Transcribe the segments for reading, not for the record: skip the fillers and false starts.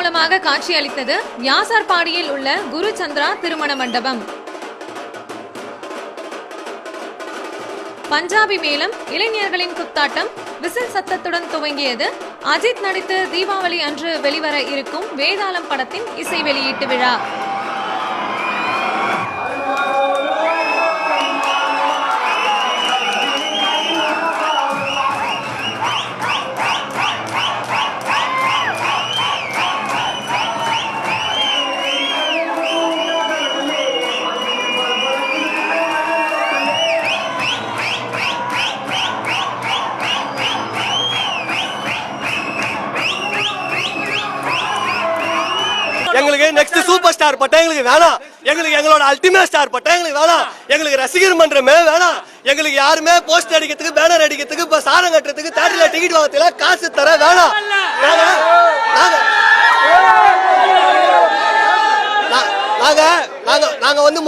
மூலமாக காட்சியளித்தது வியாசார்பாடியில் உள்ள குரு சந்திரா திருமண மண்டபம். பஞ்சாபி மேளம், இளைஞர்களின் குத்தாட்டம், விசில் சத்தத்துடன் துவங்கியது அஜித் நடித்து தீபாவளி அன்று வெளிவர இருக்கும் வேதாளம் படத்தின் இசை வெளியீட்டு விழா. எங்களுக்கு நெக்ஸ்ட் சூப்பர் ஸ்டார் பட்டம் எங்களுக்கு வேணாம். எங்களுக்கு எங்களோட அல்டிமேட் ஸ்டார் பட்டம் எங்களுக்கு வேணாம். எங்களுக்கு ரசிகர் மன்றமே வேணாம். எங்களுக்கு யாருமே போஸ்டர் அடிக்கிறதுக்கு, பேனர் அடிக்கிறதுக்கு, இப்ப சாரம் கட்டுறதுக்கு, தேட்டர்ல டிக்கெட் வாங்கறதுல காசு தர வேணாம். நாங்க வந்து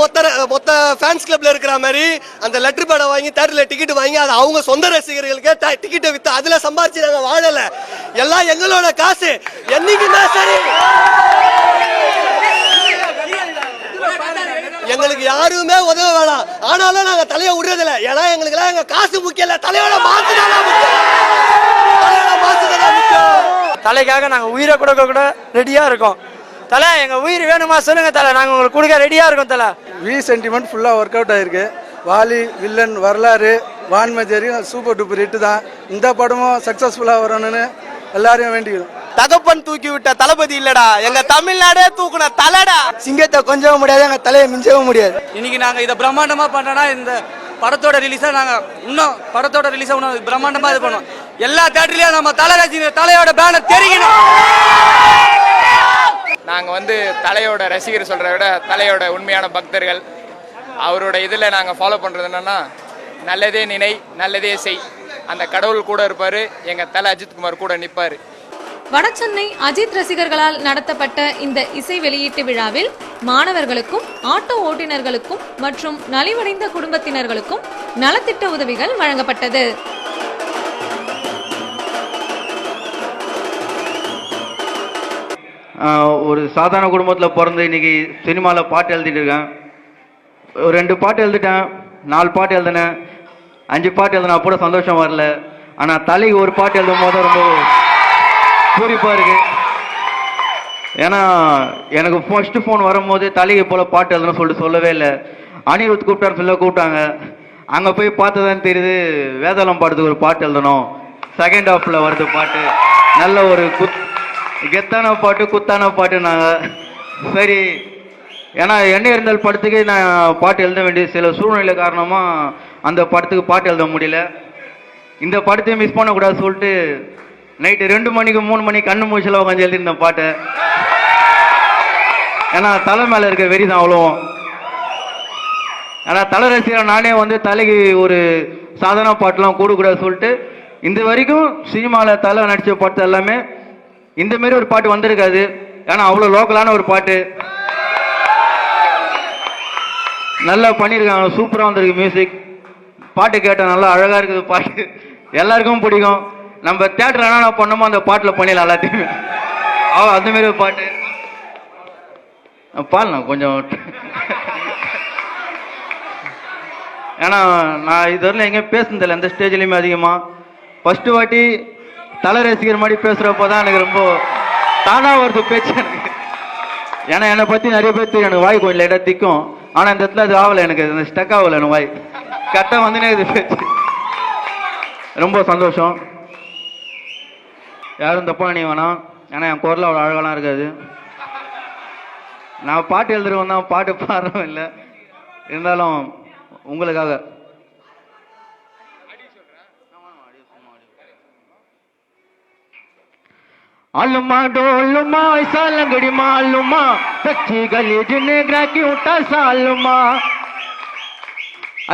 மொத்த ஃபேன்ஸ் கிளப்ல இருக்கிற மாதிரி அந்த லெட்டர் பேட வாங்கி தேட்டர்ல டிக்கெட் வாங்கி அது அவங்க சொந்த ரசிகர்களுக்கு டிக்கெட்டை வித்து அதுல சம்பாதிச்சு நாங்க வாழல. எல்லாம் எங்களோட காசு. என்னைக்குமே சரி எங்களுக்கு யாருமே உதவ வேணாம். ஆனாலும் நாங்க தலையை விடுறதில்ல. ஏன்னா எங்களுக்கு எல்லாம் எங்க காசு முக்கியம் இல்ல, தலையோட மாசுதான் முக்கியம். தலைக்காக நாங்க உயிரை கூட ரெடியா இருக்கோம். தலை, எங்க உயிர் வேணுமா சொல்லுங்க தலை, நாங்க உங்களுக்கு கொடுக்க ரெடியா இருக்கோம் தலை. வி சென்டிமெண்ட் ஃபுல்லா ஒர்க் அவுட் ஆயிருக்கு. வாலி, வில்லன், வரலாறு, வான்மஜரி சூப்பர் டூப்பர் ஹிட் தான். இந்த படமும் சக்சஸ்ஃபுல்லா வரணும்னு எல்லாரையும் வேண்டிக்கிறோம். தகப்பன் தூக்கி விட்ட தளபதி இல்லடா, எங்க தமிழ்நாடே தூக்குன தலைடா. சிங்கத்தை கொஞ்சவும் முடியாது, எங்க தலையை மிஞ்சவும் முடியாது. இன்னைக்கு நாங்க இதை பிரம்மாண்டமா பண்றோம்னா இந்த படத்தோட ரிலீஸா நாங்க இன்னும் படத்தோட ரிலீஸா இன்னும் பிரம்மாண்டமா இது பண்ணுவோம். எல்லா தேட்டர்லயும் நம்ம தலையோட பேனர் தெரிக்கணும். நாங்க வந்து தலையோட ரசிகர் சொல்றத விட தலையோட உண்மையான பக்தர்கள். அவரோட இதுல நாங்க ஃபாலோ பண்றது என்னன்னா, நல்லதே நினை நல்லதே செய். அந்த கடவுள் கூட இருப்பாரு, எங்க தலை அஜித்குமார் கூட நிப்பாரு. வடசென்னை அஜித் ரசிகர்களால் நடத்தப்பட்ட இந்த இசை வெளியீட்டு விழாவில் மாணவர்களுக்கும், ஆட்டோ ஓட்டுநர்களுக்கும் மற்றும் நலிவடைந்த குடும்பத்தினர்களுக்கும் நலத்திட்ட உதவிகள் வழங்கப்பட்டது. ஒரு சாதாரண குடும்பத்தில் பிறந்து இன்னைக்கு சினிமாவில் பாட்டு எழுதிட்டு இருக்கேன். ஒரு 2 பாட்டு எழுதிட்டேன், 4 பாட்டு எழுதினேன், 5 பாட்டு எழுதினா கூட சந்தோஷம் வரல. ஆனால் தலைக்கு ஒரு பாட்டு எழுதும் போது ரொம்ப பூரிப்பாக இருக்கு. ஏன்னா எனக்கு ஃபர்ஸ்ட் ஃபோன் வரும்போது தலைக்கு போல் பாட்டு எழுதணும்னு சொல்லிட்டு சொல்லவே இல்லை. அனிருத் கூப்பிட்டாங்க. அங்கே போய் பார்த்ததான் தெரியுது, வேதாளம் பாடத்துக்கு ஒரு பாட்டு எழுதணும், செகண்ட் ஹாஃபில் வருது பாட்டு, நல்ல ஒரு கெத்தான பாட்டு, குத்தான பாட்டு. நாங்கள் சரி, ஏன்னா என்ன இருந்தால் படத்துக்கு நான் பாட்டு எழுத வேண்டிய சில சூழ்நிலை காரணமாக அந்த படத்துக்கு பாட்டு எழுத முடியல. இந்த படத்தையும் மிஸ் பண்ணக்கூடாது சொல்லிட்டு நைட்டு 2 மணிக்கு 3 மணிக்கு கண்ணு மூச்சில் உட்காந்து எழுதியிருந்தேன் பாட்டை. ஏன்னா தலை மேலே இருக்க வெறி தான் அவ்வளோ. ஆனால் தலை ரசிகர் நானே வந்து தலைக்கு ஒரு சாதாரண பாட்டெலாம் கூடக்கூடாது சொல்லிட்டு இந்த வரைக்கும் சினிமாவில் தலை நடித்த பாட்டு எல்லாமே இந்த மாரி ஒரு பாட்டு வந்திருக்காது. ஏன்னா அவ்வளோ லோக்கலான ஒரு பாட்டு நல்லா பண்ணியிருக்காங்க. சூப்பராக வந்திருக்கு மியூசிக். பாட்டு கேட்டால் நல்லா அழகாக இருக்குது பாட்டு, எல்லாருக்கும் பிடிக்கும். நம்ம தேட்டர் என்ன பண்ணோமோ அந்த பாட்டில் பண்ணிடலாம் எல்லாத்தையுமே. அந்த மாரி ஒரு பாட்டு பாடலாம் கொஞ்சம். ஏன்னா நான் இதுவரையிலும் எங்கேயும் பேசுனதில்லை எந்த ஸ்டேஜ்லையுமே அதிகமாக. ஃபர்ஸ்ட் வாட்டி தலை ரசிகர் மாதிரி பேசுகிறப்போ தான் எனக்கு ரொம்ப தானாக வருது பேச்சு எனக்கு. ஏன்னா என்னை பற்றி நிறைய பேர் தெரியும், எனக்கு வாய் கொஞ்சம் லைட்டாக திக்கும். ஆனால் இந்த இடத்துல அது ஆகலை, எனக்கு அந்த ஸ்டக் ஆகலை, எனக்கு வாய் கரெக்டாக வந்துனே இது பேச்சு. ரொம்ப சந்தோஷம். யாரும் தப்பாக நினைக்க வேணாம், ஏன்னா என் குரல் அவ்வளோ அழகாலாம் இருக்காது. நான் பாட்டு எழுதுறவன் தான், பாட்டு பாடுறவன் இல்லை. இருந்தாலும் உங்களுக்காக आलूमा डोलूमा ऐसा लंगड़ी मालूमा सच्ची गली जिन्हें ग्राकी उठा सालूमा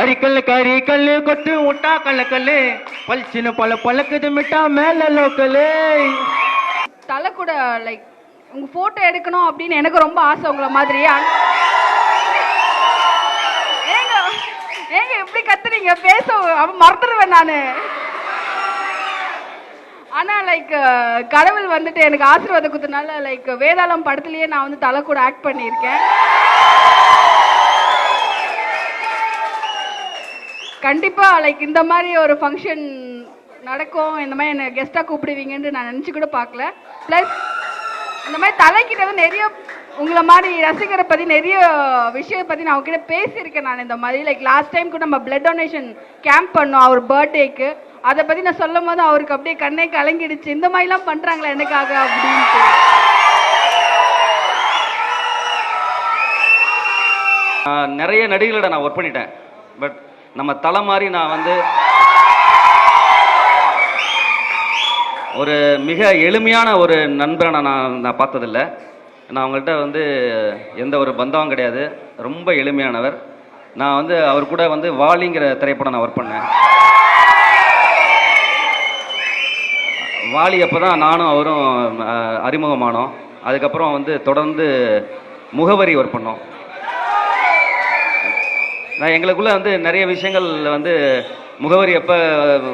अरिकल करी कल कोट उठा कल कले पलचिन पल पलक मिटा மேல லோக்கலே. தலை கூட லைக் உங்க போட்டோ எடுக்கணும் அப்படின்னு எனக்கு ரொம்ப ஆசை உங்களை மாதிரியே. ஏங்க ஏங்க எப்படி கத்துறீங்க, பேச மறந்துடுவேன் நானு. ஆனால் லைக் கடவுள் வந்துட்டு எனக்கு ஆசீர்வாதம் கொடுத்தனால லைக் வேதாளம் படத்துலயே நான் வந்து தலை கூட ஆக்ட் பண்ணியிருக்கேன். கண்டிப்பா லைக் இந்த மாதிரி ஒரு ஃபங்க்ஷன் நடக்கும், இந்த மாதிரி என்ன கெஸ்டா கூப்பிடுவீங்கன்னு நான் நினைச்சு கூட பார்க்கல. பிளஸ் இந்த மாதிரி தலைக்கிட்ட வந்து நிறைய உங்களை மாதிரி ரசிகரை பத்தி நிறைய விஷயம் பத்தி நான் அவங்ககிட்ட பேசியிருக்கேன். நான் இந்த மாதிரி லைக் லாஸ்ட் டைம் கூட நம்ம பிளட் டொனேஷன் கேம்ப் பண்ணோம் அவர் பர்த்டேக்கு. அதை பத்தி நான் சொல்லும் போது அவருக்கு அப்படியே கண்ணே கலங்கிடுச்சு, இந்த மாதிரிலாம் பண்றாங்களா எனக்காக அப்படின்ட்டு. நிறைய நடிகர்களோட நான் ஒர்க் பண்ணிட்டேன். பட் நம்ம தலை மாதிரி நான் வந்து ஒரு மிக எளிமையான ஒரு நண்பரை நான் பார்த்ததில்ல. நான் அவங்கள்ட்ட வந்து எந்த ஒரு பந்தமும் கிடையாது, ரொம்ப எளிமையானவர். நான் வந்து அவர் கூட வந்து வாலிங்கிற திரைப்படம் நான் ஒர்க் பண்ணேன். வாலி அப்போ தான் நானும் அவரும் அறிமுகமானோம். அதுக்கப்புறம் வந்து தொடர்ந்து முகவரி ஒர்க் பண்ணோம். நான் எங்களுக்குள்ளே வந்து நிறைய விஷயங்கள் வந்து முகவரி அப்போ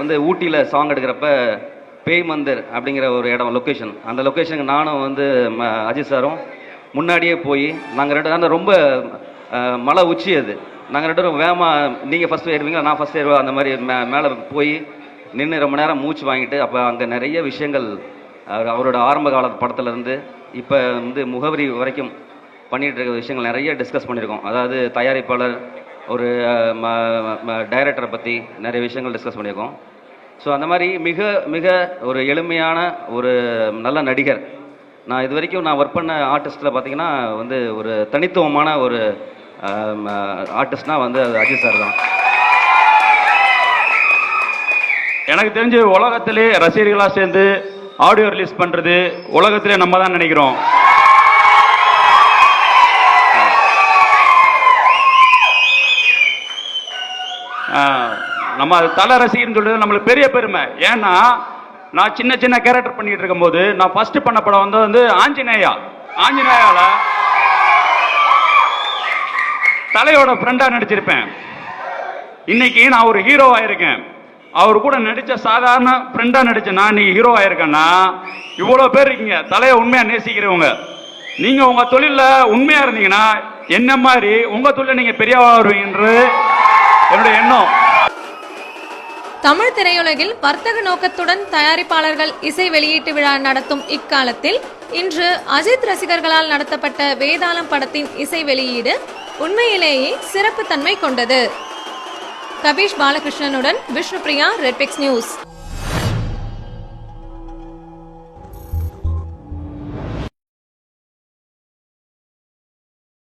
வந்து ஊட்டியில் சாங் எடுக்கிறப்ப பேய் மந்திர் அப்படிங்கிற ஒரு இடம் லொக்கேஷன், அந்த லொக்கேஷனுக்கு நானும் வந்து அஜித் சாரும் முன்னாடியே போய் நாங்கள் ரெண்டு ரொம்ப மலை உச்சி அது, நாங்கள் ரெண்டு பேரும் வேகமாக நீங்கள் ஃபஸ்ட்டு ஏறுவீங்களா நான் ஃபஸ்ட் ஏறுவேன் அந்த மாதிரி மேலே போய் நின்று ரொம்ப நேரம் மூச்சு வாங்கிட்டு அப்போ அங்கே நிறைய விஷயங்கள் அவரோட ஆரம்ப கால படத்துலேருந்து இப்போ வந்து முகவரி வரைக்கும் பண்ணிகிட்டு இருக்க விஷயங்கள் நிறைய டிஸ்கஸ் பண்ணியிருக்கோம். அதாவது தயாரிப்பாளர் ஒரு டைரக்டரை பற்றி நிறைய விஷயங்கள் டிஸ்கஸ் பண்ணியிருக்கோம். ஸோ அந்த மாதிரி மிக மிக ஒரு எளிமையான ஒரு நல்ல நடிகர். நான் இது வரைக்கும் நான் ஒர்க் பண்ண ஆர்டிஸ்டில் பார்த்தீங்கன்னா வந்து ஒரு தனித்துவமான ஒரு ஆர்டிஸ்ட்னால் வந்து அது அஜித் சார் தான். எனக்கு தெரிஞ்சு உலகத்திலே ரசிகர்களாக சேர்ந்து ஆடியோ ரிலீஸ் பண்ணுறது உலகத்திலே நம்ம தான் நினைக்கிறோம். நம்ம தலை ரசிகர்னு சொல்றது நம்மளுக்கு பெரிய பெருமை. ஏன்னா நான் சின்ன சின்ன கேரக்டர் பண்ணிட்டு இருக்கும் போது நான் ஃபர்ஸ்ட் பண்ண படம் வந்து ஆஞ்சநேயால தலையோட ஃப்ரெண்டா நடிச்சிருப்பேன். இன்னைக்கு நான் ஒரு ஹீரோ ஆயிருக்கேன். அவர் கூட நடிச்ச சாதாரண ஃப்ரெண்டா நடிச்சேன்னா நீங்க ஹீரோ ஆயிருக்கேன்னா இவ்வளவு பேர் இருக்கீங்க தலையை உண்மையா நேசிக்கிறவங்க. நீங்க உங்க தொழில உண்மையா இருந்தீங்கன்னா என்ன மாதிரி உங்க தொழில நீங்க பெரியவா வருவீங்கன்றது என்னுடைய எண்ணம். தமிழ் திரையுலகில் வர்த்தக நோக்கத்துடன் தயாரிப்பாளர்கள் இசை வெளியீட்டு விழா நடத்தும் இக்காலத்தில் இன்று அஜித் ரசிகர்களால் நடத்தப்பட்ட வேதாளம் படத்தின் இசை வெளியீடு உண்மையிலேயே சிறப்பு தன்மை கொண்டது. கபீஷ் பாலகிருஷ்ணனுடன் விஷ்ணுபிரியா, ரெட்பிக்ஸ் நியூஸ்.